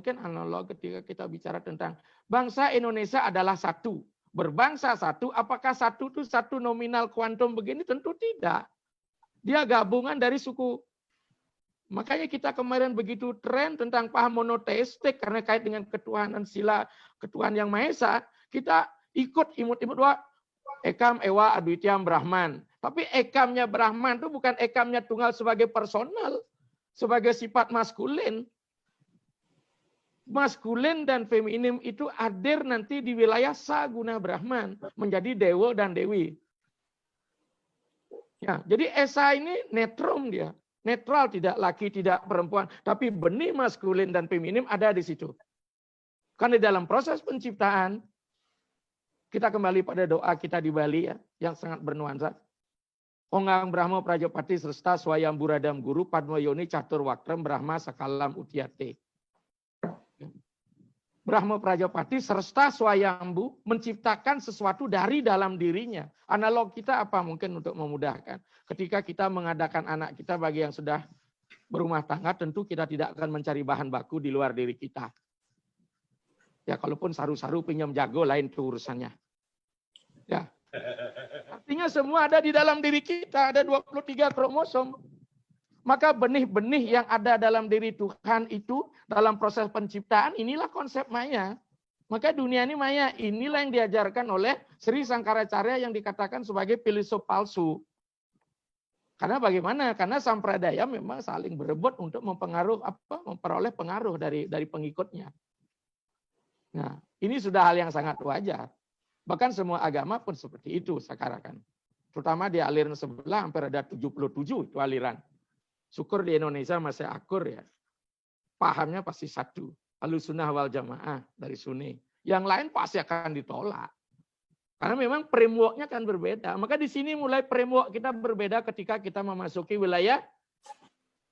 mungkin analog ketika kita bicara tentang bangsa Indonesia adalah satu. Berbangsa satu, apakah satu itu satu nominal kuantum begini? Tentu tidak. Dia gabungan dari suku. Makanya kita kemarin begitu tren tentang paham monoteistik karena kait dengan ketuhanan sila, ketuhanan yang Maha Esa, kita ikut imut-imut doa Ekam Ewa Adwityam Brahman. Tapi ekamnya Brahman itu bukan ekamnya tunggal sebagai personal, sebagai sifat maskulin. Maskulin dan feminim itu hadir nanti di wilayah Saguna Brahman, menjadi dewa dan dewi. Ya, jadi Esa ini netrum dia. Netral, tidak laki, tidak perempuan. Tapi benih maskulin dan feminim ada di situ. Karena dalam proses penciptaan, kita kembali pada doa kita di Bali ya, yang sangat bernuansa. Onggang Brahma Prajapati Sresta Swayam Buradam Guru Padma Yoni Catur Wakrem Brahma Sakalam Utyate. Brahma Prajapati Sresta Swayambu menciptakan sesuatu dari dalam dirinya. Analog kita apa mungkin untuk memudahkan. Ketika kita mengadakan anak kita bagi yang sudah berumah tangga, tentu kita tidak akan mencari bahan baku di luar diri kita. Ya, kalaupun saru-saru pinjam jago lain itu urusannya. Ya. Artinya semua ada di dalam diri kita, ada 23 kromosom. Maka benih-benih yang ada dalam diri Tuhan itu dalam proses penciptaan inilah konsep maya. Maka dunia ini maya, inilah yang diajarkan oleh Sri Sangkaracarya yang dikatakan sebagai filsuf palsu. Karena bagaimana? Karena sampradaya memang saling berebut untuk memperoleh pengaruh dari pengikutnya. Nah, ini sudah hal yang sangat wajar. Bahkan semua agama pun seperti itu sekarang. Terutama di aliran sebelah hampir ada 77 itu aliran. Syukur di Indonesia masih akur ya. Pahamnya pasti satu. Ahlussunnah wal Jamaah dari Sunni. Yang lain pasti akan ditolak. Karena memang framework-nya kan berbeda. Maka di sini mulai framework kita berbeda ketika kita memasuki wilayah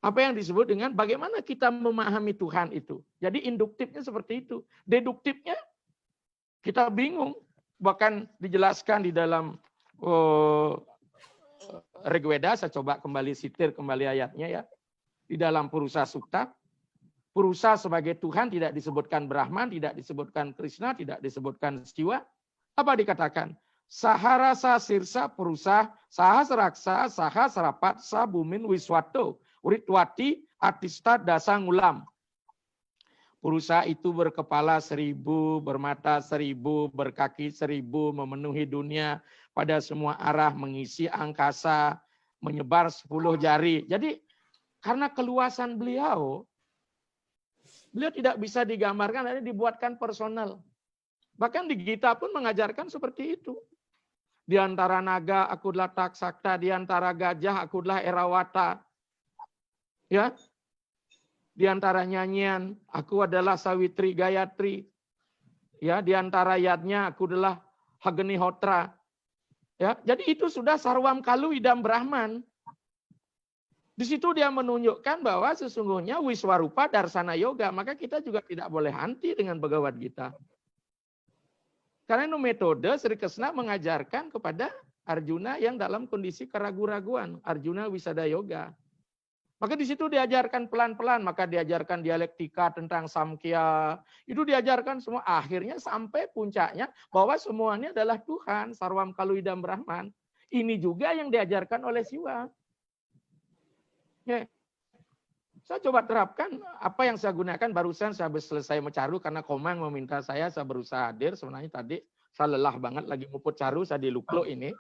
apa yang disebut dengan bagaimana kita memahami Tuhan itu. Jadi induktifnya seperti itu. Deduktifnya kita bingung. Bahkan dijelaskan di dalam Rigveda, saya coba kembali sitir kembali ayatnya ya. Di dalam Purusa Sukta, Purusa sebagai Tuhan tidak disebutkan Brahman, tidak disebutkan Krishna, tidak disebutkan Siwa. Apa dikatakan? Saharasa sirsa Purusa, sahasraksa, sahasrapat, sabumin wiswato, uritwati, atista dasangulam. Purusa itu berkepala 1000, bermata 1000, berkaki 1000, memenuhi dunia pada semua arah, mengisi angkasa, menyebar 10 jari. Jadi karena keluasan beliau tidak bisa digambarkan, dan dibuatkan personal. Bahkan di Gita pun mengajarkan seperti itu. Di antara naga aku adalah Taksakta, di antara gajah aku adalah Erawata. Ya. Di antara nyanyian, aku adalah Sawitri Gayatri. Ya, di antara yadnya aku adalah Hageni Hotra. Ya, jadi itu sudah Sarwam Kalu Idam Brahman. Di situ dia menunjukkan bahwa sesungguhnya Wiswarupa Darsana Yoga, maka kita juga tidak boleh anti dengan Bhagavad Gita. Karena itu metode Sri Krishna mengajarkan kepada Arjuna yang dalam kondisi keraguan-raguan, Arjuna Wisada Yoga. Maka di situ diajarkan pelan-pelan, maka diajarkan dialektika tentang Samkhya. Itu diajarkan semua, akhirnya sampai puncaknya bahwa semuanya adalah Tuhan, Sarwam Kalu Idam Brahman. Ini juga yang diajarkan oleh Siwa. Ya. Saya coba terapkan apa yang saya gunakan barusan saya selesai mencaru karena Komang meminta saya berusaha hadir. Sebenarnya tadi saya lelah banget lagi nguput caru, saya di Luklo ini.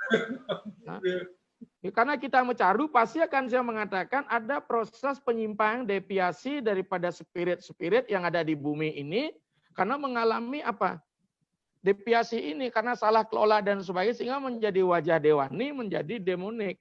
Nah, karena kita mencaru pasti akan saya mengatakan ada proses penyimpangan deviasi daripada spirit-spirit yang ada di bumi ini karena mengalami apa? Deviasi ini karena salah kelola dan sebagainya sehingga menjadi wajah dewani, menjadi demonik.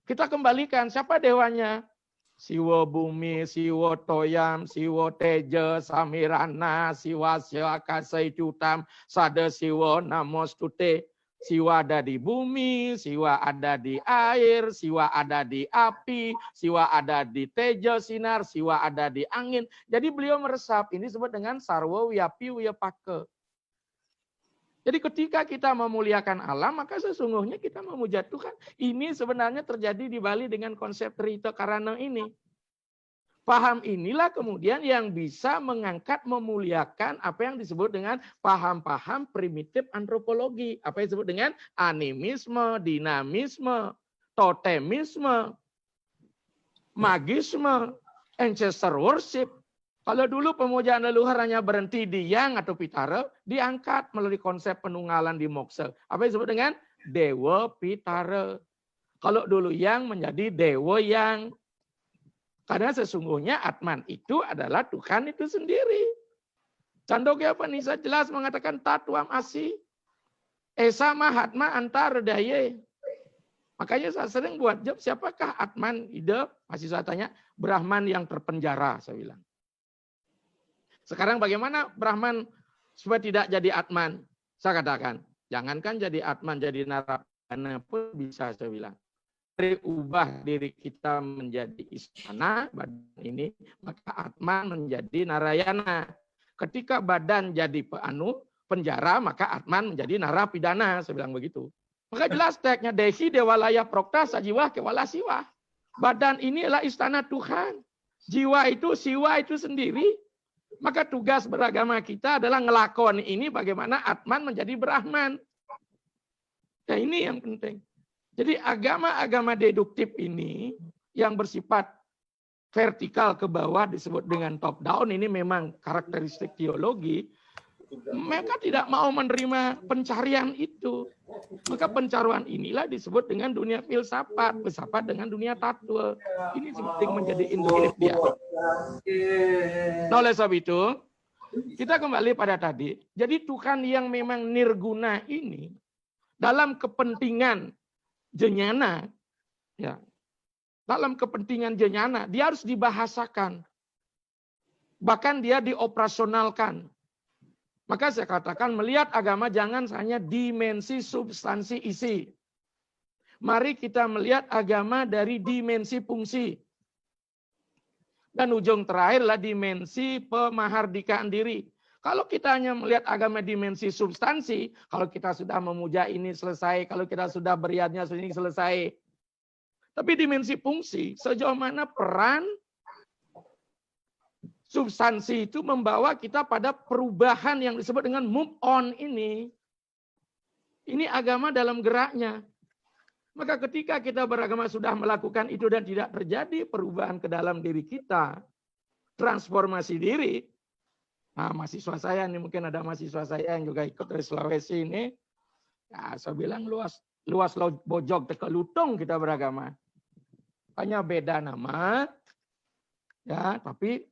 Kita kembalikan siapa dewanya? Siwa bumi, siwa toyam, siwa teja, samirana, siwa siwakasai cutam, sada siwa namostute. Siwa ada di bumi, siwa ada di air, siwa ada di api, siwa ada di teja sinar, siwa ada di angin. Jadi beliau meresap, ini disebut dengan sarwa wiyapi wiyapake. Jadi ketika kita memuliakan alam, maka sesungguhnya kita memuja Tuhan. Ini sebenarnya terjadi di Bali dengan konsep Trita Karana ini. Paham inilah kemudian yang bisa mengangkat, memuliakan apa yang disebut dengan paham-paham primitif antropologi. Apa yang disebut dengan animisme, dinamisme, totemisme, magisme, ancestor worship. Kalau dulu pemujaan leluhur hanya berhenti di yang atau pitara, diangkat melalui konsep penunggalan di moksa. Apa yang disebut dengan dewa pitara. Kalau dulu yang menjadi dewa yang. Karena sesungguhnya Atman itu adalah Tuhan itu sendiri. Candogya Upanishad jelas mengatakan Tatwam Asi. Esa Mahatma Antar Daya. Makanya saya sering buat job, siapakah Atman ide? Masih saya tanya, Brahman yang terpenjara, saya bilang. Sekarang bagaimana Brahman supaya tidak jadi Atman? Saya katakan, jangankan jadi Atman, jadi Narapidana pun bisa, saya bilang. Ubah diri kita menjadi istana badan ini, maka Atman menjadi Narayana. Ketika badan jadi penjara, maka Atman menjadi narapidana, saya bilang begitu. Maka jelas teksnya Dehi Dewalaya Prokta Sajiwa Kewala Siwa. Badan ini adalah istana Tuhan. Jiwa itu, siwa itu sendiri. Maka tugas beragama kita adalah ngelakon ini bagaimana Atman menjadi Brahman. Nah ini yang penting. Jadi agama-agama deduktif ini yang bersifat vertikal ke bawah disebut dengan top down, ini memang karakteristik teologi. Mereka tidak mau menerima pencarian itu. Maka pencarian inilah disebut dengan dunia filsafat, filsafat dengan dunia tatwa. Ini penting menjadi induktif dia. Nah, oleh sebab itu, kita kembali pada tadi. Jadi Tuhan yang memang nirguna ini dalam kepentingan Jnana, ya, dalam kepentingan Jnana, dia harus dibahasakan. Bahkan dia dioperasionalkan. Maka saya katakan melihat agama jangan hanya dimensi substansi isi. Mari kita melihat agama dari dimensi fungsi. Dan ujung terakhirlah dimensi pemahardikaan diri. Kalau kita hanya melihat agama dimensi substansi, kalau kita sudah memuja ini selesai, kalau kita sudah beriadnya ini selesai. Tapi dimensi fungsi, sejauh mana peran substansi itu membawa kita pada perubahan yang disebut dengan move on ini. Ini agama dalam geraknya. Maka ketika kita beragama sudah melakukan itu dan tidak terjadi perubahan ke dalam diri kita, transformasi diri. Nah, mahasiswa saya ini mungkin ada mahasiswa saya yang juga ikut dari Sulawesi ini. Ya, saya bilang luas bojog teka lutung kita beragama. Hanya beda nama, ya, tapi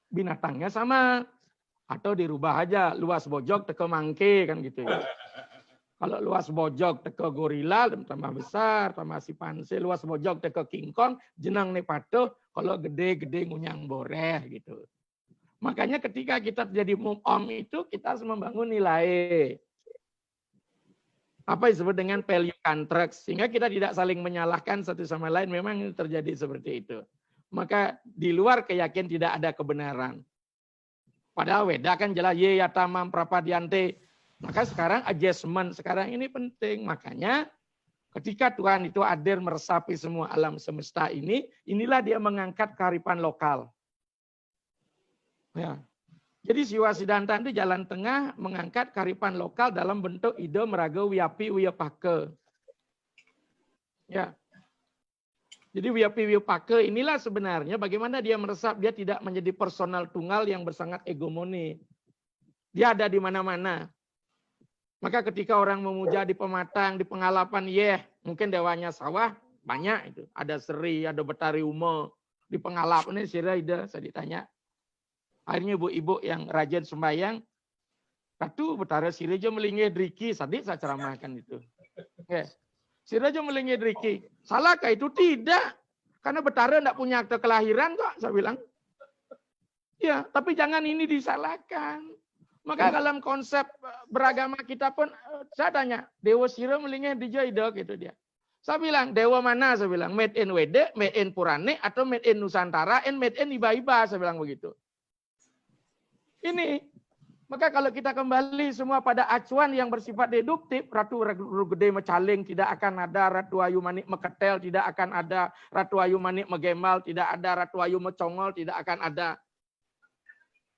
binatangnya sama. Atau dirubah aja, luas bojog teka mangke kan gitu ya. Kalau luas bojog teka gorila tambah besar, tambah simpanse, luas bojog teka kingkong, jenang nepato, kalau gede-gede ngunyang boreh gitu. Makanya ketika kita jadi move on itu kita harus membangun nilai. Apa yang disebut dengan value contract. Sehingga kita tidak saling menyalahkan satu sama lain. Memang itu terjadi seperti itu. Maka di luar keyakinan tidak ada kebenaran. Padahal Weda kan jelas ye yatamam prapadiante. Maka sekarang adjustment sekarang ini penting. Makanya ketika Tuhan itu hadir meresapi semua alam semesta ini, inilah dia mengangkat kearifan lokal. Ya. Jadi Siwa Siddhanta itu jalan tengah mengangkat kearifan lokal dalam bentuk ide meraga wiyapi wiyapake. Ya. Jadi wiyapi wiyapake inilah sebenarnya bagaimana dia meresap, dia tidak menjadi personal tunggal yang bersangat hegemoni. Dia ada di mana-mana. Maka ketika orang memuja di Pematang, di Pengalapan, mungkin dewanya sawah banyak itu. Ada Seri, ada Betari Umo. Di Pengalapan ini saya ditanya. Akhirnya ibu-ibu yang rajin sembahyang, satu betara sirejo melingih driki, sadik saya ceramahkan itu. Sirejo melingih driki, salahkah itu? Tidak, karena betara tidak punya akte kelahiran kok, saya bilang. Ya, tapi jangan ini disalahkan. Maka dalam konsep beragama kita pun, saya tanya, Dewa Sira melingih dijoidok gitu dia. Saya bilang, Dewa mana? Saya bilang, made in Wede, made in Purane, atau made in Nusantara, and made in Iba-Iba, saya bilang begitu. Ini. Maka kalau kita kembali semua pada acuan yang bersifat deduktif, Ratu Gede mecaling tidak akan ada, Ratu Ayu Manik meketel tidak akan ada, Ratu Ayu Manik megemal tidak ada, Ratu Ayu mecongol tidak akan ada.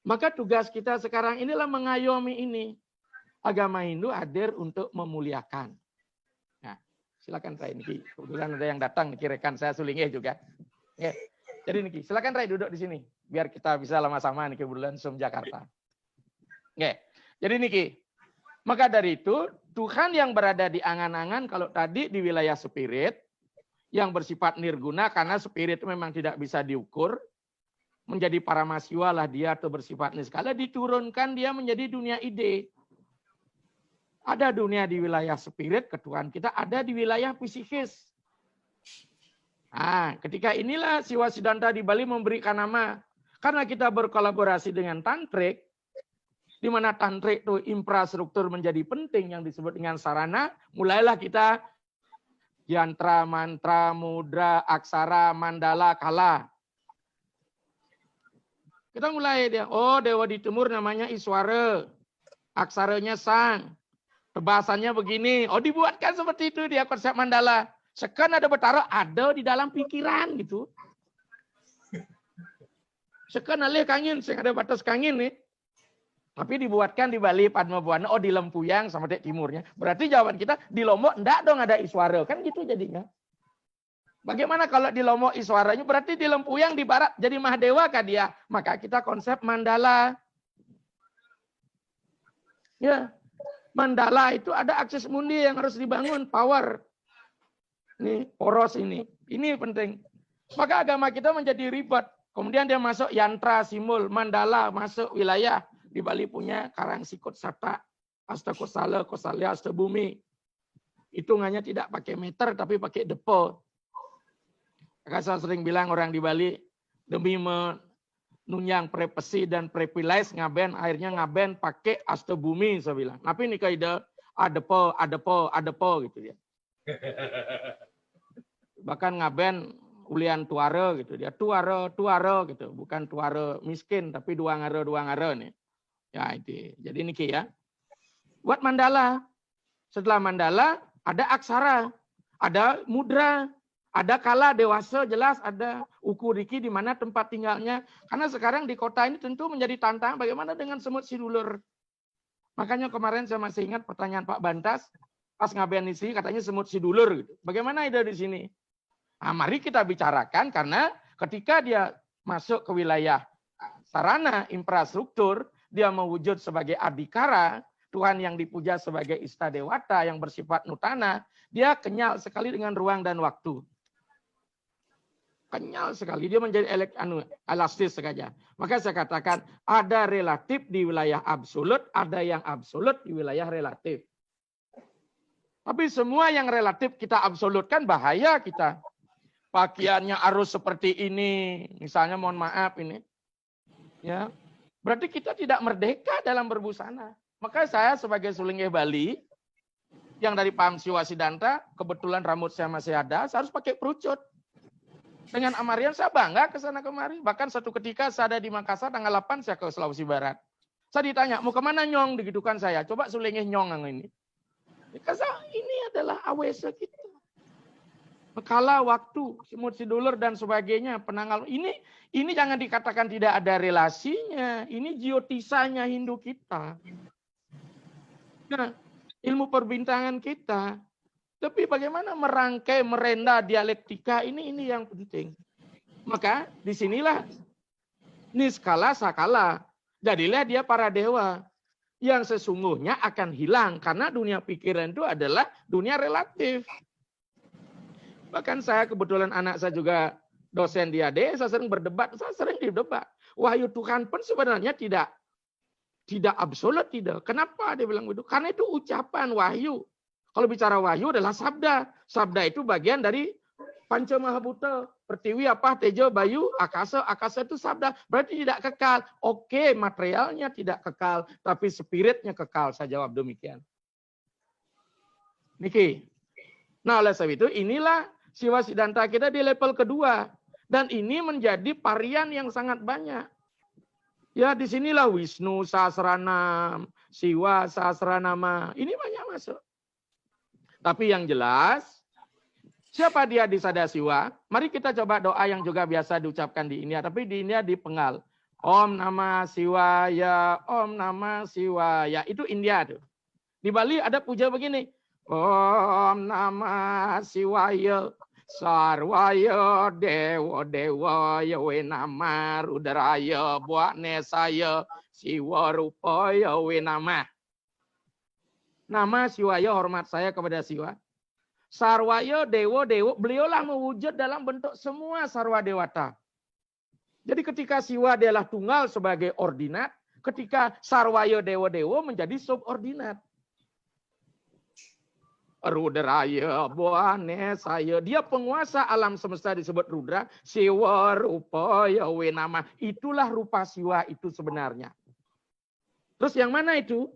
Maka tugas kita sekarang inilah mengayomi ini. Agama Hindu hadir untuk memuliakan. Nah, silakan Rai Niki. Kebetulan ada yang datang Niki, rekan saya Sulingeh juga. Ya. Jadi Niki, silakan Rai duduk di sini biar kita bisa sama-sama Niki kebetulan Sum Jakarta. Oke. Jadi Niki, maka dari itu Tuhan yang berada di angan-angan kalau tadi di wilayah spirit yang bersifat nirguna karena spirit memang tidak bisa diukur, menjadi paramasiwa lah dia atau bersifat niskala, diturunkan dia menjadi dunia ide. Ada dunia di wilayah spirit, ketuhanan kita ada di wilayah psikis. Nah, ketika inilah Siwa Siddhanta di Bali memberikan nama, karena kita berkolaborasi dengan tantrik, di mana tantrik itu infrastruktur menjadi penting yang disebut dengan sarana, mulailah kita yantra, mantra, mudra, aksara, mandala, kala. Kita mulai dia, oh dewa di timur namanya Iswara, aksaranya Sang, tebasannya begini, oh dibuatkan seperti itu dia konsep mandala. Sekarang ada betara, ada di dalam pikiran gitu. Sekarang alih kangin, ada batas kangin nih. Tapi dibuatkan di Bali Padma Buana, oh di Lempuyang sama di timurnya. Berarti jawaban kita di Lombok enggak dong ada Iswara, kan gitu jadinya. Bagaimana kalau di Lombok Iswaranya? Berarti di Lempuyang di barat jadi Mahadewa kah dia? Maka kita konsep mandala. Ya, mandala itu ada akses mundi yang harus dibangun, power. Ini poros ini penting. Maka agama kita menjadi ribet. Kemudian dia masuk yantra, simul, mandala, masuk wilayah. Di Bali punya Karang Sikut Sata, Asta Kosala, Kosalya, Asta Bumi. Hitungannya tidak pakai meter tapi pakai depo. Maka saya sering bilang orang di Bali demi menunjang prepesi dan prepilais ngaben, akhirnya ngaben pakai Asta Bumi saya bilang. Tapi ini kayak adepo gitu ya. Bahkan ngaben ulian tuara gitu dia, tuara gitu, bukan tuara miskin tapi dua ngare nih. Ya itu. Jadi niki ya. Buat mandala. Setelah mandala ada aksara, ada mudra, ada kala dewasa jelas, ada ukuriki di mana tempat tinggalnya. Karena sekarang di kota ini tentu menjadi tantangan bagaimana dengan semut sidulur. Makanya kemarin saya masih ingat pertanyaan Pak Bantas pas ngaben di sini katanya semut sidulur gitu. Bagaimana ada di sini? Nah, mari kita bicarakan karena ketika dia masuk ke wilayah sarana infrastruktur, dia mewujud sebagai adikara, Tuhan yang dipuja sebagai Istadewata yang bersifat nutana, dia kenyal sekali dengan ruang dan waktu. Kenyal sekali, dia menjadi elastis saja. Maka saya katakan ada relatif di wilayah absolut, ada yang absolut di wilayah relatif. Tapi semua yang relatif kita absolutkan bahaya kita. Pakaiannya arus seperti ini, misalnya mohon maaf ini. Ya. Berarti kita tidak merdeka dalam berbusana. Maka saya sebagai Sulingeh Bali, yang dari paham Siwa Siddhanta, kebetulan rambut saya masih ada, saya harus pakai perucut. Dengan Amarian saya bangga ke sana kemari. Bahkan satu ketika saya ada di Makassar, tanggal 8 saya ke Sulawesi Barat. Saya ditanya, mau kemana Nyong? Digitukan saya. Coba Sulingeh Nyong yang ini. Karena ini adalah awesa kita. Kala waktu, semut sidulur dan sebagainya, penanggal ini jangan dikatakan tidak ada relasinya. Ini geotisanya Hindu kita. Nah, ilmu perbintangan kita. Tapi bagaimana merangkai, merenda dialektika ini yang penting. Maka disinilah niskala sakala. Jadilah dia para dewa yang sesungguhnya akan hilang karena dunia pikiran itu adalah dunia relatif. Bahkan saya kebetulan anak saya juga dosen di AD, saya sering berdebat, saya sering didebat. Wahyu Tuhan pun sebenarnya tidak absolut, tidak. Kenapa dia bilang begitu? Karena itu ucapan wahyu. Kalau bicara wahyu adalah sabda. Sabda itu bagian dari Panca Mahabhuta. Pertiwi, apa, tejo, bayu, akasa. Akasa itu sabda. Berarti tidak kekal. Oke, materialnya tidak kekal, tapi spiritnya kekal. Saya jawab demikian. Niki. Nah, oleh sebab itu inilah Siwa Siddhanta kita di level kedua. Dan ini menjadi varian yang sangat banyak. Ya disinilah Wisnu Sahasranam, Siwa Sahasranama. Ini banyak masuk. Tapi yang jelas, siapa dia di Sadasiwa? Mari kita coba doa yang juga biasa diucapkan di India. Tapi di India dipengal. Om Namah Shivaya, Om Namah Shivaya. Itu India tuh. Di Bali ada puja begini. Om Namah Shivaya, Sarvaya Dewa Dewaya We Namah Rudraya Bhuvanesaya Siwa Rupaya We Namah. Nama Shivaya, hormat saya kepada Siwa. Sarwaya Dewa Dewa, beliaulah mewujud dalam bentuk semua sarwa dewata. Jadi ketika Siwa adalah tunggal sebagai ordinat, ketika Sarwaya Dewa Dewa menjadi subordinat. Rudraya Bhuvanesaya, dia penguasa alam semesta disebut Rudra. Siwa Rupaya We Namah, itulah rupa Siwa itu sebenarnya. Terus yang mana itu?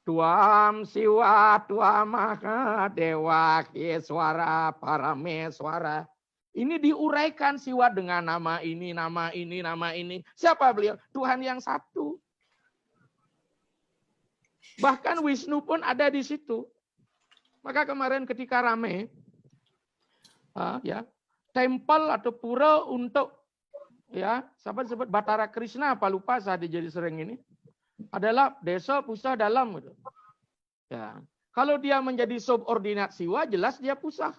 Tuam Siwa Tuam Maha Dewa Keswara Parameswara. Ini diuraikan Siwa dengan nama ini, nama ini, nama ini. Siapa beliau? Tuhan yang satu. Bahkan Wisnu pun ada di situ. Maka kemarin ketika rame, tempel atau pura untuk siapa disebut Batara Krishna, apa lupa saat jadi sering ini, adalah desa pusah dalam gitu. Ya. Kalau dia menjadi subordinat Siwa, jelas dia pusah.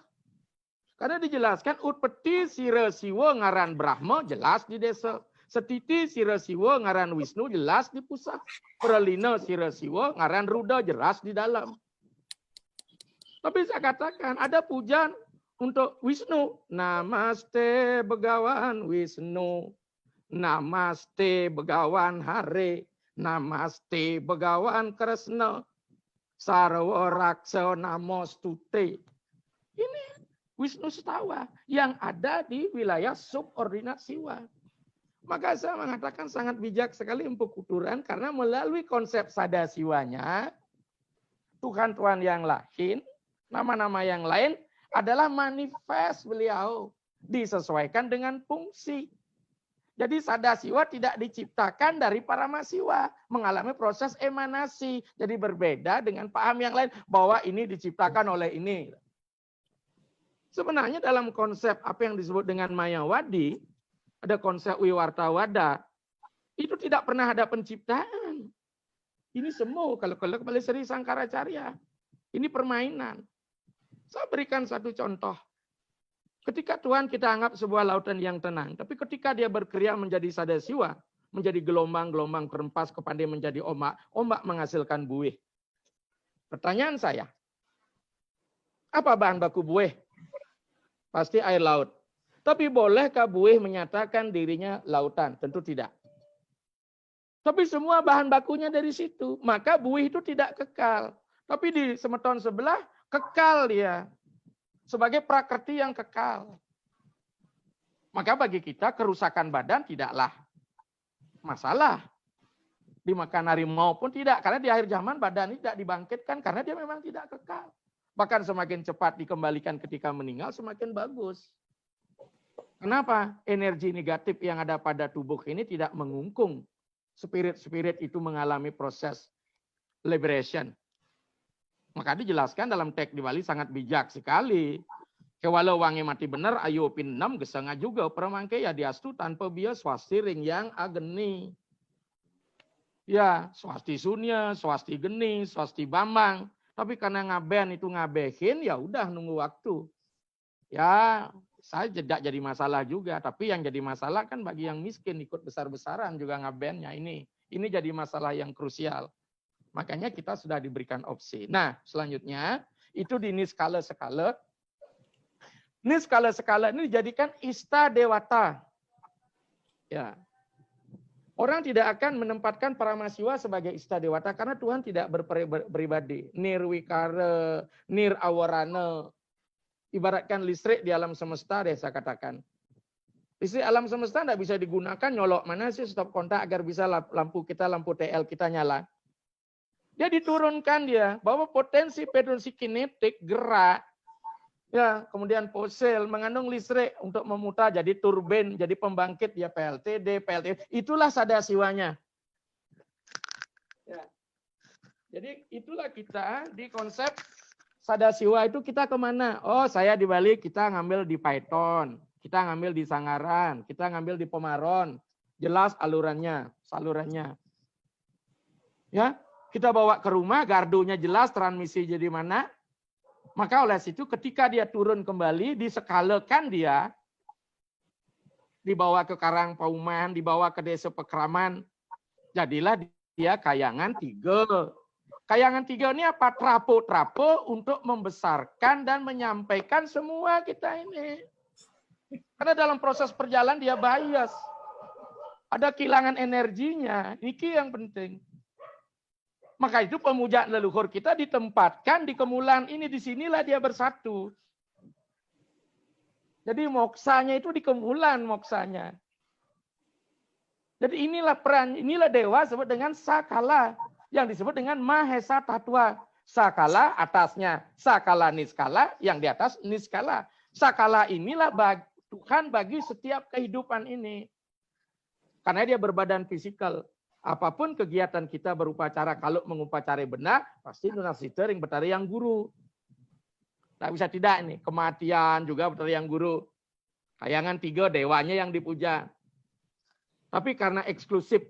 Karena dijelaskan Utpeti Sira Siwa ngaran Brahma, jelas di desa. Setiti Sira Siwa ngaran Wisnu, jelas di pusah. Pralina Sira Siwa ngaran Ruda, jelas di dalam. Tapi saya katakan ada pujian untuk Wisnu. Namaste Begawan Wisnu. Namaste Begawan Hare. Namaste Begawan Kresna. Sarwa Raksa Namostute. Ini Wisnu Setawa yang ada di wilayah subordinat Siwa. Maka saya mengatakan sangat bijak sekali Empu Kuturan karena melalui konsep Sadasiwanya, Tuhan-Tuhan yang lain, nama-nama yang lain adalah manifest beliau. Disesuaikan dengan fungsi. Jadi Sadasiwa tidak diciptakan dari Paramasiwa. Mengalami proses emanasi. Jadi berbeda dengan paham yang lain. Bahwa ini diciptakan oleh ini. Sebenarnya dalam konsep apa yang disebut dengan Mayawadi. Ada konsep Wiwartawada. Itu tidak pernah ada penciptaan. Ini semu kalau kembali Sri Sangkaracarya. Ini permainan. Saya berikan satu contoh. Ketika Tuhan kita anggap sebuah lautan yang tenang. Tapi ketika dia berkria menjadi Sadasiwa. Menjadi gelombang-gelombang terempas kepada menjadi ombak. Ombak menghasilkan buih. Pertanyaan saya. Apa bahan baku buih? Pasti air laut. Tapi bolehkah buih menyatakan dirinya lautan? Tentu tidak. Tapi semua bahan bakunya dari situ. Maka buih itu tidak kekal. Tapi di semeton sebelah kekal dia. Sebagai prakrti yang kekal. Maka bagi kita kerusakan badan tidaklah masalah. Dimakan harimau pun tidak. Karena di akhir zaman badan ini tidak dibangkitkan. Karena dia memang tidak kekal. Bahkan semakin cepat dikembalikan ketika meninggal semakin bagus. Kenapa? Energi negatif yang ada pada tubuh ini tidak mengungkung. Spirit-spirit itu mengalami proses liberation. Maka dijelaskan dalam teks di Bali sangat bijak sekali. Kewalau wangi mati benar, ayo pinam gesanga juga. Permangke ya diastu tanpa bias swasti ring yang ageni. Ya, swasti sunya, swasti geni, swasti bambang. Tapi karena ngaben itu ngabehin, ya udah nunggu waktu. Ya, saya tidak jadi masalah juga. Tapi yang jadi masalah kan bagi yang miskin ikut besar-besaran juga ngabennya ini. Ini jadi masalah yang krusial. Makanya kita sudah diberikan opsi. Nah, selanjutnya itu di niskala-skala. Niskala-skala ini dijadikan ista dewata. Ya. Orang tidak akan menempatkan Paramasiwa sebagai ista dewata karena Tuhan tidak berpribadi. Nirwikara, nirawarana. Ibaratkan listrik di alam semesta deh saya katakan. Listrik alam semesta tidak bisa digunakan nyolok mana sih stop kontak agar bisa lampu TL kita nyala. Dia diturunkan dia bahwa potensi kinetik gerak ya kemudian fosil mengandung listrik untuk memutar jadi turbin jadi pembangkit ya PLT. Itulah Sadasiwanya. Ya. Jadi itulah kita di konsep Sadasiwa itu kita kemana? Oh, saya di Bali kita ngambil di Python, kita ngambil di Sangaran, kita ngambil di Pomaron. Jelas alurannya, salurannya. Ya, kita bawa ke rumah, gardunya jelas, transmisi jadi mana. Maka oleh situ ketika dia turun kembali, diskalakan dia, dibawa ke Karang Pauman, dibawa ke Desa Pekraman, jadilah dia Kayangan 3. Kayangan 3 ini apa? Trapo-trapo untuk membesarkan dan menyampaikan semua kita ini. Karena dalam proses perjalanan dia bias. Ada kehilangan energinya. Ini yang penting. Maka itu pemujaan leluhur kita ditempatkan di kemulan ini. Disinilah dia bersatu. Jadi moksanya itu di kemulan moksanya. Jadi inilah peran, inilah dewa disebut dengan Sakala. Yang disebut dengan Mahesa Tatwa. Sakala atasnya, Sakala Niskala, yang di atas Niskala. Sakala inilah Tuhan bagi setiap kehidupan ini. Karena dia berbadan fisikal. Apapun kegiatan kita berupacara, kalau mengupacarai benar, pasti nunasita yang bertari yang guru. Tak bisa tidak ini. Kematian juga bertari yang guru. Kayangan 3 dewanya yang dipuja. Tapi karena eksklusif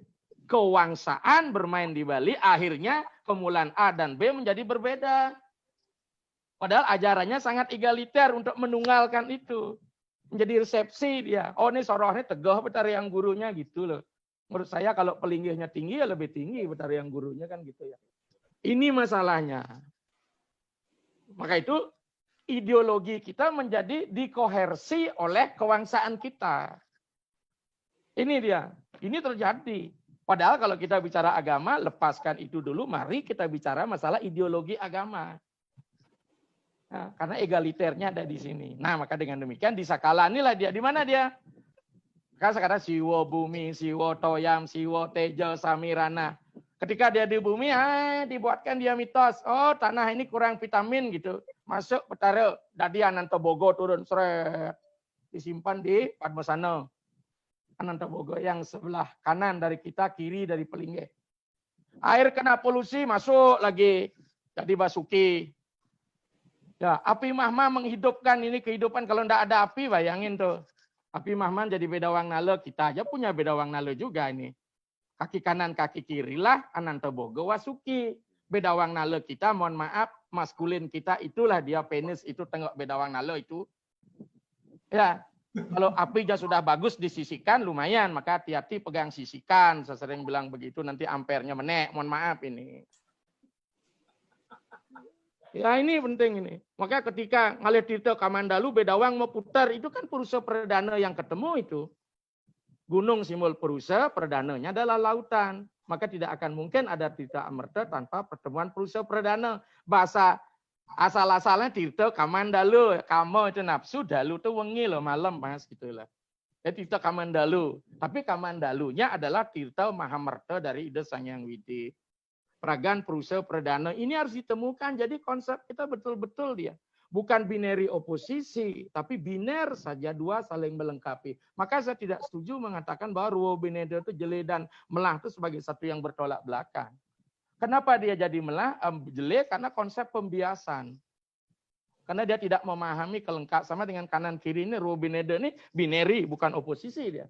kewangsaan bermain di Bali, akhirnya kemulan A dan B menjadi berbeda. Padahal ajarannya sangat egaliter untuk menunggalkan itu. Menjadi resepsi dia. Oh ini sorohnya teguh betari yang gurunya gitu loh. Menurut saya kalau pelinggihnya tinggi ya lebih tinggi betari yang gurunya kan gitu ya. Ini masalahnya. Maka itu ideologi kita menjadi dikohersi oleh kewangsaan kita. Ini dia. Ini terjadi. Padahal kalau kita bicara agama, lepaskan itu dulu, mari kita bicara masalah ideologi agama. Nah, karena egaliternya ada di sini. Nah, maka dengan demikian di Sakala inilah dia. Di mana dia? Maka sekarang Siwo Bumi, Siwo Toyam, Siwo Tejo, Samirana. Ketika dia di bumi, dibuatkan dia mitos. Oh, tanah ini kurang vitamin gitu. Masuk petara, dadi Anantobogo turun, seret. Disimpan di Padmasana. Anantobogo yang sebelah kanan dari kita, kiri dari Pelinggih. Air kena polusi, masuk lagi jadi Basuki. Ya, api mahma menghidupkan ini kehidupan. Kalau tidak ada api, bayangin tuh. Api mahma jadi Bedawang Nale, kita aja punya Bedawang Nale juga ini. Kaki kanan, kaki kiri lah Anantobogo Wasuki. Bedawang Nale kita, mohon maaf, maskulin kita itulah dia penis, itu tengok Bedawang Nale itu. Ya. Kalau apinya sudah bagus disisikan lumayan, maka hati-hati pegang sisikan. Saya sering bilang begitu, nanti ampernya menek. Mohon maaf ini. Ya ini penting ini. Maka ketika Ngalir Tirta Kamandalu Bedawang mau putar, itu kan Purusa Perdana yang ketemu itu. Gunung simbol Purusa, Perdananya adalah lautan. Maka tidak akan mungkin ada Tirta Amerta tanpa pertemuan Purusa Perdana. Bahasa asal-asalnya Tirta Kamandalu, kamu itu nafsu, dalu itu wengi loh, malam mas gitulah. Ya Tirta Kamandalu, tapi Kamandalunya adalah Tirta Mahamerta dari Ida Sangyang Widi. Pragan Purusa Perdana ini harus ditemukan. Jadi konsep kita betul-betul dia bukan binary oposisi, tapi biner saja, dua saling melengkapi. Maka saya tidak setuju mengatakan bahwa Ruo Bineda itu jeli dan melah itu sebagai satu yang bertolak belakang. Kenapa dia jadi jelek? Karena konsep pembiasan. Karena dia tidak memahami kelengkap sama dengan kanan kiri ini. Ruo Bineda ini binary, bukan oposisi dia.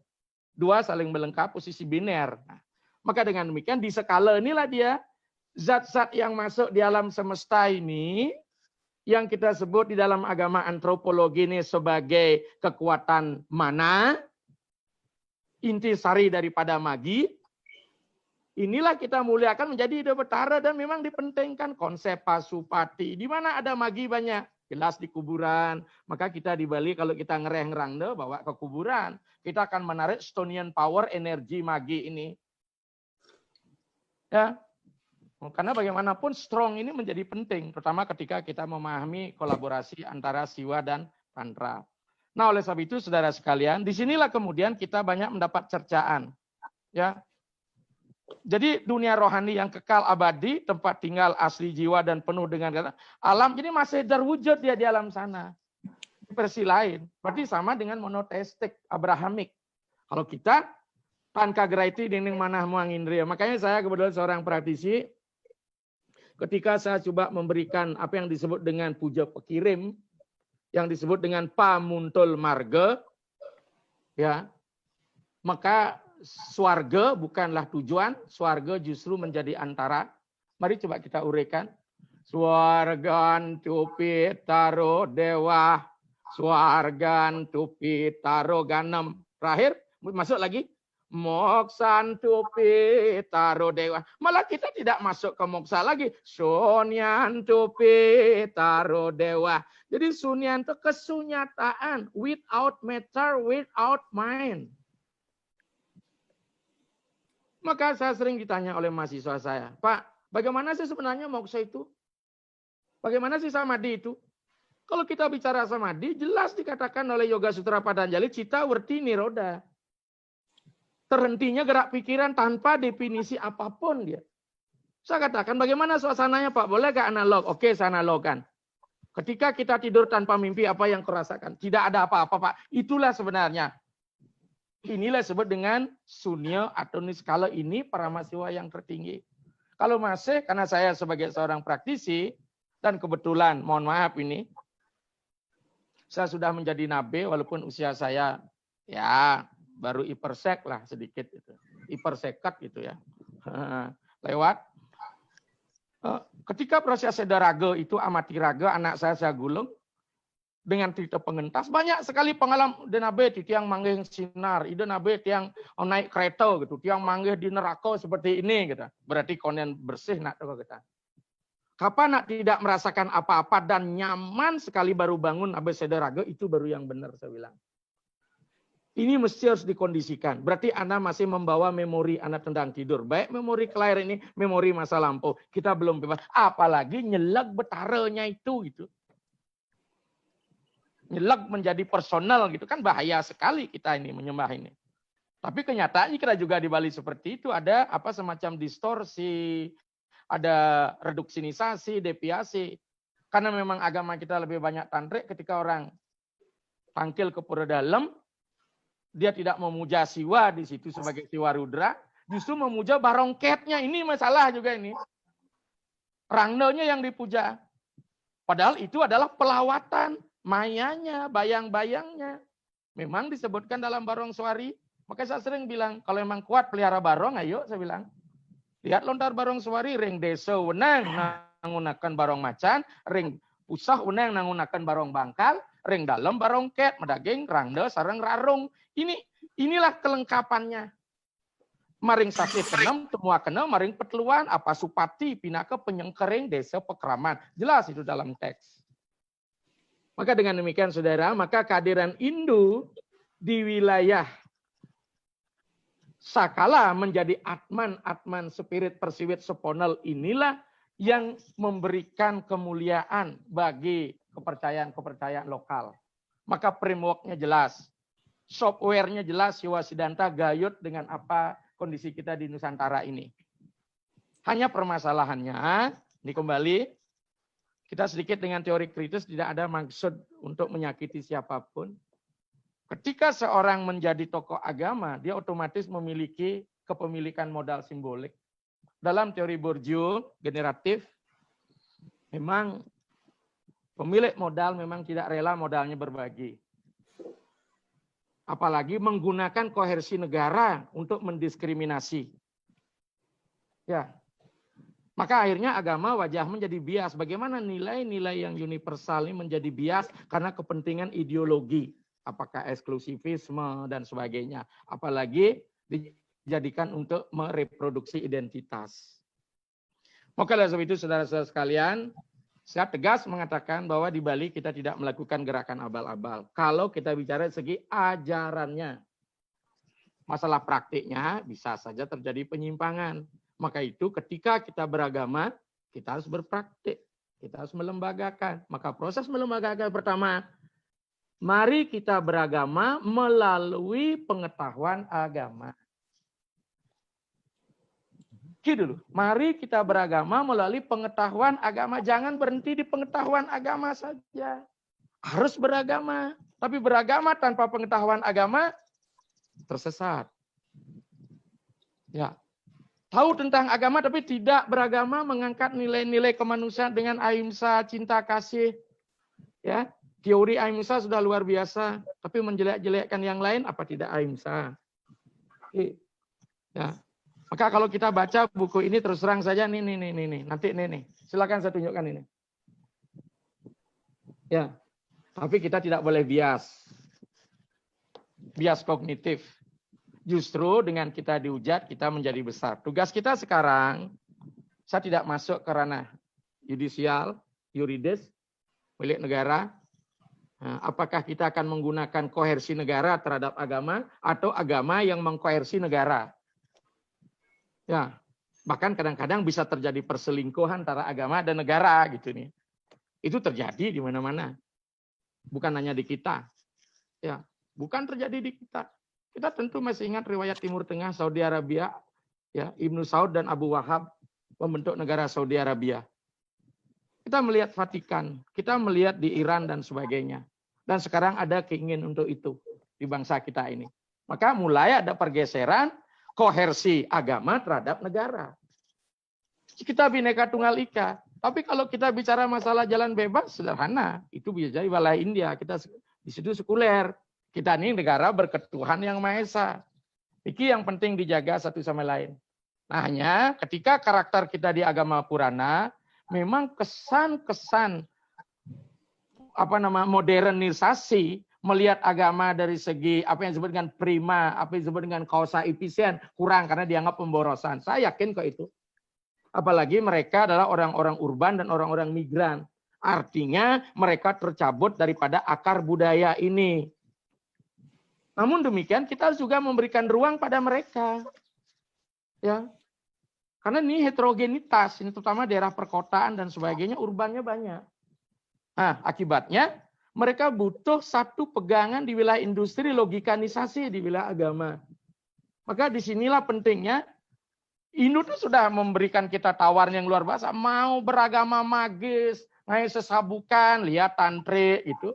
Dua saling melengkapi, posisi biner. Nah, maka dengan demikian di skala inilah dia zat-zat yang masuk di alam semesta ini yang kita sebut di dalam agama antropologi ini sebagai kekuatan mana, intisari daripada magi. Inilah kita muliakan menjadi Ida Betara dan memang dipentingkan konsep Pasupati. Di mana ada magi banyak? Jelas di kuburan. Maka kita di Bali kalau kita ngereng-ngerang bawa ke kuburan. Kita akan menarik Stonian power, energi magi ini. Ya. Karena bagaimanapun strong ini menjadi penting. Terutama ketika kita memahami kolaborasi antara Siwa dan Tantra. Nah oleh sebab itu saudara sekalian, disinilah kemudian kita banyak mendapat cercaan. Ya. Jadi dunia rohani yang kekal abadi, tempat tinggal asli jiwa dan penuh dengan alam, jadi masih terwujud dia di alam sana. Versi lain, berarti sama dengan monoteistik, Abrahamik. Kalau kita Tan kagraiti dinding manah muang indria. Makanya saya kebetulan seorang praktisi, ketika saya coba memberikan apa yang disebut dengan puja pekirim, yang disebut dengan pamuntul marga, ya, maka swarga bukanlah tujuan, swarga justru menjadi antara. Mari coba kita uraikan. Swargan tupi taro dewa, swargan tupi taro ganem. Terakhir, masuk lagi. Moksan tupi taro dewa. Malah kita tidak masuk ke moksa lagi. Sunyan tupi taro dewa. Jadi sunyan itu kesunyataan. Without matter, without mind. Maka saya sering ditanya oleh mahasiswa saya, Pak, bagaimana sih sebenarnya moksa itu? Bagaimana sih samadhi itu? Kalau kita bicara samadhi, jelas dikatakan oleh Yoga Sutra Patanjali, cita werti niroda. Terhentinya gerak pikiran tanpa definisi apapun dia. Saya katakan, bagaimana suasananya Pak? Boleh gak analog? Oke, saya analogkan. Ketika kita tidur tanpa mimpi, apa yang kurasakan? Tidak ada apa-apa Pak. Itulah sebenarnya. Inilah disebut dengan sunya atau niskala ini paramasiwa yang tertinggi. Kalau masih, karena saya sebagai seorang praktisi, dan kebetulan, mohon maaf ini, saya sudah menjadi nabe walaupun usia saya ya baru ipersek lah sedikit itu. Ipersekat gitu ya. Lewat. Ketika proses sedaraga itu amati raga, anak saya gulung dengan cerita pengentas, banyak sekali pengalaman denabe tiang manggih sinar, ide nabe tiang naik kereta gitu, tiang manggih di neraka seperti ini gitu. Berarti konen bersih nak tahu kita. Kapan nak tidak merasakan apa-apa dan nyaman sekali baru bangun abe sedaraga, itu baru yang benar saya bilang. Ini mesti harus dikondisikan. Berarti Anda masih membawa memori Anda tentang tidur. Baik memori kelahiran ini, memori masa lampau. Kita belum bebas. Apalagi nyelag betaranya itu gitu. Nyelag menjadi personal gitu kan bahaya sekali kita ini menyembah ini. Tapi kenyataannya kita juga di Bali seperti itu ada apa semacam distorsi, ada reduksinisasi, deviasi. Karena memang agama kita lebih banyak tantrik, ketika orang tangkil ke pura dalam, dia tidak memuja siwa di situ sebagai siwa rudra, justru memuja barongketnya. Ini masalah juga ini. Rangnonya yang dipuja. Padahal itu adalah pelawatan, mayanya, bayang-bayangnya. Memang disebutkan dalam barong suari. Maka saya sering bilang, kalau memang kuat pelihara barong, ayo saya bilang. Lihat lontar barong suari, ring desa wenang nangunakan barong macan, ring pusah wenang nangunakan barong bangkal, ring dalam barong ket, medaging, rangda, sarang rarung. Inilah kelengkapannya. Maring sasih kenem, temua kenem, maring petluan, apa supati, pinaka penyengkering, desa pekraman. Jelas itu dalam teks. Maka dengan demikian saudara, maka kehadiran Hindu di wilayah Sakala menjadi atman spirit persiwit seponel inilah yang memberikan kemuliaan bagi kepercayaan-kepercayaan lokal. Maka framework-nya jelas. Software-nya jelas, Siwa Siddhanta gayut dengan apa kondisi kita di Nusantara ini. Hanya permasalahannya, ini kembali, kita sedikit dengan teori kritis tidak ada maksud untuk menyakiti siapapun. Ketika seorang menjadi tokoh agama, dia otomatis memiliki kepemilikan modal simbolik. Dalam teori Bourdieu, generatif, memang pemilik modal memang tidak rela modalnya berbagi. Apalagi menggunakan koersi negara untuk mendiskriminasi. Ya. Maka akhirnya agama wajah menjadi bias. Bagaimana nilai-nilai yang universal ini menjadi bias karena kepentingan ideologi. Apakah eksklusivisme dan sebagainya. Apalagi dijadikan untuk mereproduksi identitas. Maka oleh sebab itu saudara-saudara sekalian, saya tegas mengatakan bahwa di Bali kita tidak melakukan gerakan abal-abal. Kalau kita bicara segi ajarannya. Masalah praktiknya bisa saja terjadi penyimpangan. Maka itu ketika kita beragama, kita harus berpraktik. Kita harus melembagakan. Maka proses melembagakan pertama, mari kita beragama melalui pengetahuan agama. Dulu. Mari kita beragama melalui pengetahuan agama. Jangan berhenti di pengetahuan agama saja. Harus beragama. Tapi beragama tanpa pengetahuan agama tersesat. Ya. Tahu tentang agama tapi tidak beragama, mengangkat nilai-nilai kemanusiaan dengan ahimsa, cinta kasih. Ya, teori ahimsa sudah luar biasa, tapi menjelek-jelekkan yang lain apa tidak ahimsa? Ya. Maka kalau kita baca buku ini terus terang saja nih, nanti nih. Silakan saya tunjukkan ini. Ya. Tapi kita tidak boleh bias kognitif. Justru dengan kita dihujat, kita menjadi besar. Tugas kita sekarang, saya tidak masuk ke ranah yudisial, yuridis, milik negara. Nah, apakah kita akan menggunakan koersi negara terhadap agama, atau agama yang mengkoersi negara? Ya, bahkan kadang-kadang bisa terjadi perselingkuhan antara agama dan negara, gitu nih. Itu terjadi di mana-mana. Bukan hanya di kita. Ya, bukan terjadi di kita. Kita tentu masih ingat riwayat Timur Tengah, Saudi Arabia, ya, Ibnu Saud dan Abu Wahab membentuk negara Saudi Arabia. Kita melihat Vatikan, kita melihat di Iran dan sebagainya. Dan sekarang ada keinginan untuk itu di bangsa kita ini. Maka mulai ada pergeseran kohersi agama terhadap negara. Kita Bhinneka Tunggal Ika. Tapi kalau kita bicara masalah jalan bebas, sederhana. Itu bisa jadi wilayah India. Kita di situ sekuler. Kita ini negara berketuhan yang Maha Esa. Iki yang penting dijaga satu sama lain. Nah, hanya ketika karakter kita di agama Purana, memang kesan-kesan modernisasi, melihat agama dari segi apa yang disebut dengan prima, apa yang disebut dengan kausa efisien, kurang karena dianggap pemborosan. Saya yakin kok itu. Apalagi mereka adalah orang-orang urban dan orang-orang migran. Artinya mereka tercabut daripada akar budaya ini. Namun demikian kita juga memberikan ruang pada mereka. Ya. Karena ini heterogenitas, ini terutama daerah perkotaan dan sebagainya, urbannya banyak. Nah, akibatnya mereka butuh satu pegangan di wilayah industri, logikanisasi di wilayah agama. Maka disinilah pentingnya, Hindu itu sudah memberikan kita tawaran yang luar biasa, mau beragama magis, naik sesabukan, lihat tantri itu.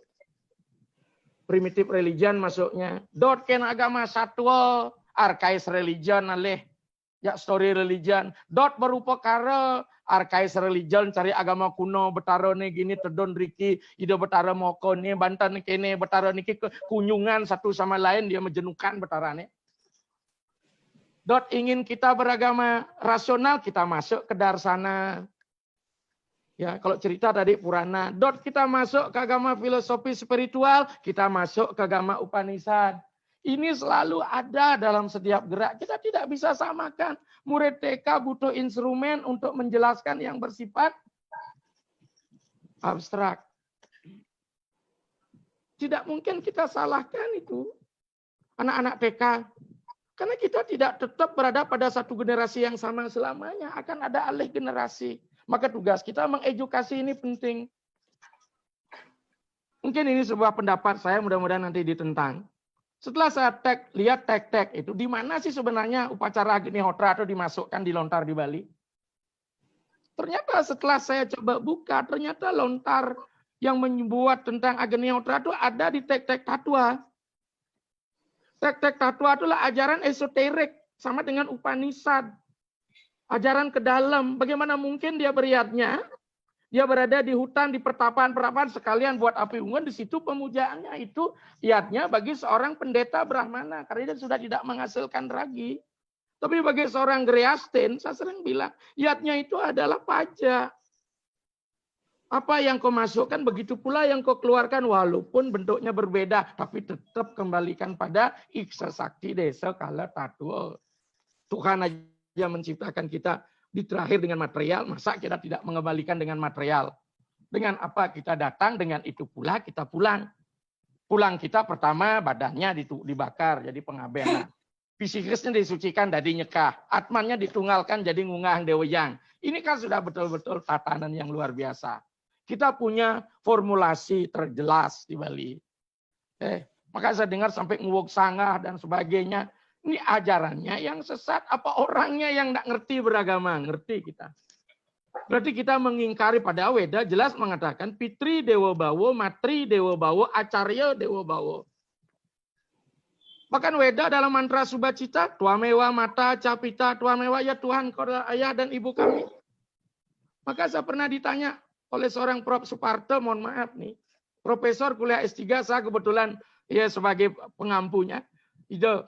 Primitive religion masuknya. Dotken agama satwa, arkais religion alih. Ya story religion. Dot berupa kara, arkais religion cari agama kuno, betara nih gini tedon riki, ide betara moko nih, bantan kene, betara niki kunjungan satu sama lain, dia menjenuhkan betara nih. Dot ingin kita beragama rasional, kita masuk ke darsana. Ya, kalau cerita tadi Purana, dot kita masuk ke agama filosofi spiritual, kita masuk ke agama Upanishad. Ini selalu ada dalam setiap gerak. Kita tidak bisa samakan. Murid TK butuh instrumen untuk menjelaskan yang bersifat abstrak. Tidak mungkin kita salahkan itu. Anak-anak TK. Karena kita tidak tetap berada pada satu generasi yang sama selamanya. Akan ada alih generasi. Maka tugas kita mengedukasi ini penting. Mungkin ini sebuah pendapat saya, mudah-mudahan nanti ditentang. Setelah saya lihat tek-tek itu, di mana sih sebenarnya upacara Agnihotra atau dimasukkan di lontar di Bali? Ternyata setelah saya coba buka, ternyata lontar yang membuat tentang Agnihotra itu ada di tek-tek Tatwa. Tek-tek Tatwa itulah ajaran esoterik, sama dengan Upanishad. Ajaran ke dalam, bagaimana mungkin dia beriatnya? Dia berada di hutan, di pertapaan sekalian buat api unggun, di situ pemujaannya itu iatnya bagi seorang pendeta Brahmana, karena dia sudah tidak menghasilkan ragi. Tapi bagi seorang Griastin, saya sering bilang, iatnya itu adalah pajak. Apa yang kau masukkan, begitu pula yang kau keluarkan, walaupun bentuknya berbeda, tapi tetap kembalikan pada Iksa Sakti Desa Kala Tatwa. Tuhan aja menciptakan kita di terakhir dengan material, masa kita tidak mengembalikan dengan material? Dengan apa kita datang, dengan itu pula kita pulang. Pulang kita pertama badannya dibakar jadi pengabenan. Fisikisnya disucikan jadi nyekah. Atmannya ditunggalkan jadi ngungang deweyang. Ini kan sudah betul-betul tatanan yang luar biasa. Kita punya formulasi terjelas di Bali. Maka saya dengar sampai nguwok sangah dan sebagainya. Ini ajarannya yang sesat, apa orangnya yang tidak ngerti beragama? Ngerti kita. Berarti kita mengingkari, pada Weda jelas mengatakan Pitri Dewa Bawo, Matri Dewa Bawo, Acarya Dewa Bawo. Bahkan Weda dalam mantra Subacita, Tuamewa mata capita, Tuamewa ya Tuhan kau adalah ayah dan ibu kami. Maka saya pernah ditanya oleh seorang Prof. Suparto, mohon maaf nih, Profesor kuliah S3, saya kebetulan ya sebagai pengampunya.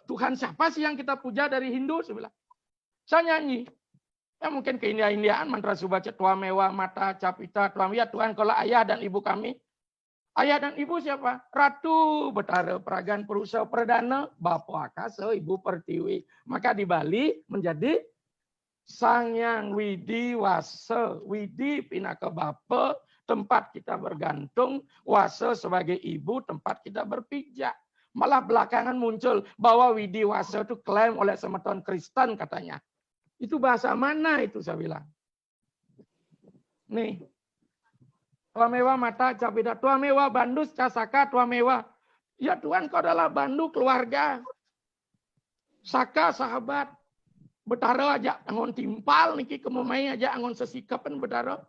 Tuhan siapa sih yang kita puja dari Hindu? Saya bilang. Saya nyanyi. Ya mungkin ke India-Indiaan mantra Subacita, Tuamewa mata capita, Tuamewa ya Tuhan kau adalah ayah dan ibu kami. Ayah dan ibu siapa? Ratu Betara Peragan Perusa Perdana, Bapa Akasa, Ibu Pertiwi. Maka di Bali menjadi Sang Yang Widi Wasa. Widi pinaka bapa, tempat kita bergantung. Wasa sebagai ibu, tempat kita berpijak. Malah belakangan muncul bahwa Widi Wasa itu klaim oleh semeton Kristen katanya. Itu bahasa mana itu saya bilang. Nih. Tuamewa mata capita, Tuamewa bandus casaka, Tuamewa. Ya Tuhan kau adalah bandu keluarga. Saka sahabat. Betara aja angon timpal niki kemumai aja angon sesikapan betara.